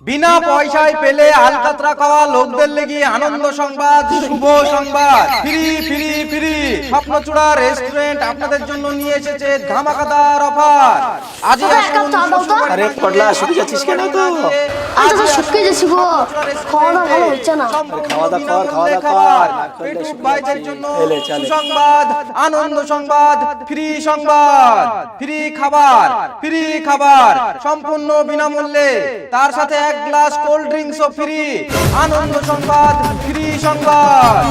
বিনা পয়সায় পেলে আলকাতরা খাওয়া লোকদের লেগে আনন্দ সংবাদ, শুভ সংবাদ। Free free free Swapnachura restaurant আপনাদের জন্য নিয়ে এসেছে ধামাকাদার অফার। আজই আসুন। আরে পড়লা শুকিয়ে যাচ্ছিস কেন তো? আচ্ছা শুকিয়ে যাচ্ছি গো, খাওয়া দাওয়া ভালো হচ্ছে না। খাওয়া দাওয়া কর। ইউটিউব ভাইদের জন্য সুসংবাদ, আনন্দ সংবাদ, ফ্রি সংবাদ, ফ্রি খাবার, ফ্রি খাবার সম্পূর্ণ বিনামূল্যে, তার সাথে এক গ্লাস কোল্ড ড্রিঙ্কসও ফ্রি। আনন্দ সংবাদ, ফ্রি সংবাদ।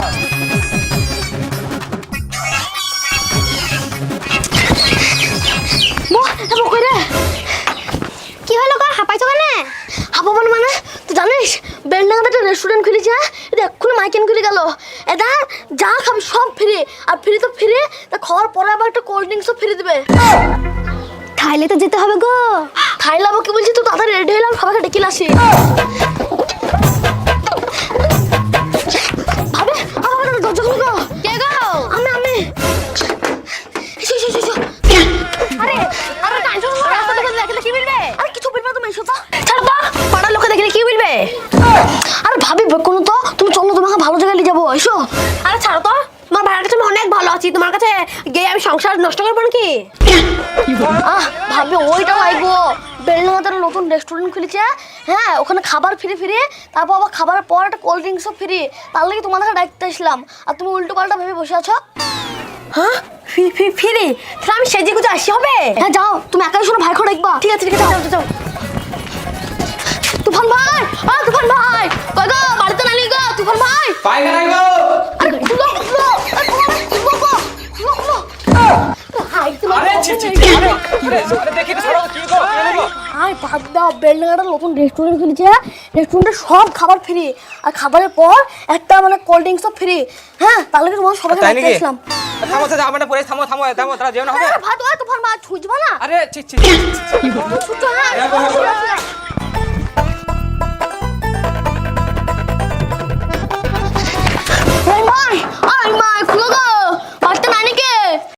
কি হলো গো, হাঁপাইছো কেন? হাঁপাবো না মানে, তুই জানিস বেলডাঙ্গাতে একটা রেস্টুরেন্ট খুলেছে, এটা এক্ষুনি মাইকেন খুলে গেল। এটা যা খাবি সব ফ্রি, আর ফ্রি তো ফ্রি, তা খাওয়ার পরে আবার একটা কোল্ড ড্রিঙ্কসও ফ্রি দেবে। খাইলে তো যেতে হবে গো। খাইলাবো কি বলছি, তুই তাড়াতাড়ি রেডি হলাম, সবাইকে ডেকে আসি। ভাবে আমার দরজা খুলে গো। কে গো? আমি এসো এসো এসো। আরে আরে টেনশন করো, রাস্তা থেকে দেখলে কি বলবে? আরে কিছু বলবে তুমি, এসো তো। ছাড়ো তো, পাড়ার লোকে দেখলে কি বলবে? আরে ভাবি কোন তো, তুমি চলো, তোমাকে ভালো জায়গায় নিয়ে যাবো, এসো। আরে ছাড়ো তো, তোমার ভাইয়ের কাছে আমি অনেক ভালো আছি, তোমার কাছে গিয়ে আমি সংসার নষ্ট করবো নাকি? ভাবি ওইটা লাগবো, বেলডাঙ্গাতে নতুন রেস্টুরেন্ট খুলেছে, হ্যাঁ ওখানে খাবার ফ্রি ফ্রি, তারপর আবার খাবারের পর একটা কোল্ড ড্রিঙ্কসও ফ্রি। তার লাগে তোমাদেরকে ডাকতে আসলাম, আর তুমি উল্টো পাল্টা ভেবে বসে আছো। হ্যাঁ ফ্রি ফ্রি ফ্রি, তাহলে আমি সেজে গুজে আসি হবে? হ্যাঁ যাও, তুমি একাই শোনো, ভাই খো দেখবা। ঠিক আছে ঠিক আছে, যাও যাও। তুফান ভাই, তুফান ভাই, কই গো, বাড়িতে নালি গো, তুফান ভাই। পায়খানায় গো। আরে খুলো খুলো, আরে খুলো গো, খুলো খুলো। হাই তুমি, আরে ছি ছি ছি, আরে দেখি তো ছাড়ো, কি গো, কি হলো? আয় ভাব দাও, বেলডাঙ্গাটা নতুন রেস্টুরেন্ট খুলেছে, রেস্টুরেন্টে সব খাবার ফ্রি, আর খাবারের পর একটা মানে কোল্ড ড্রিঙ্কসও ফ্রি। হ্যাঁ তাহলে কি তোমার সবাইকে তাই ডাকতে নাকি? আসলাম। থামো তো, যাবে না পরে, থামো থামো থামো, তারা যেও না হবে। আরে ভাই তুফান ভাই ছুঁজবা না। আরে ছি ছি ছি, ছি, ছি। ছুঁজো, হ্যাঁ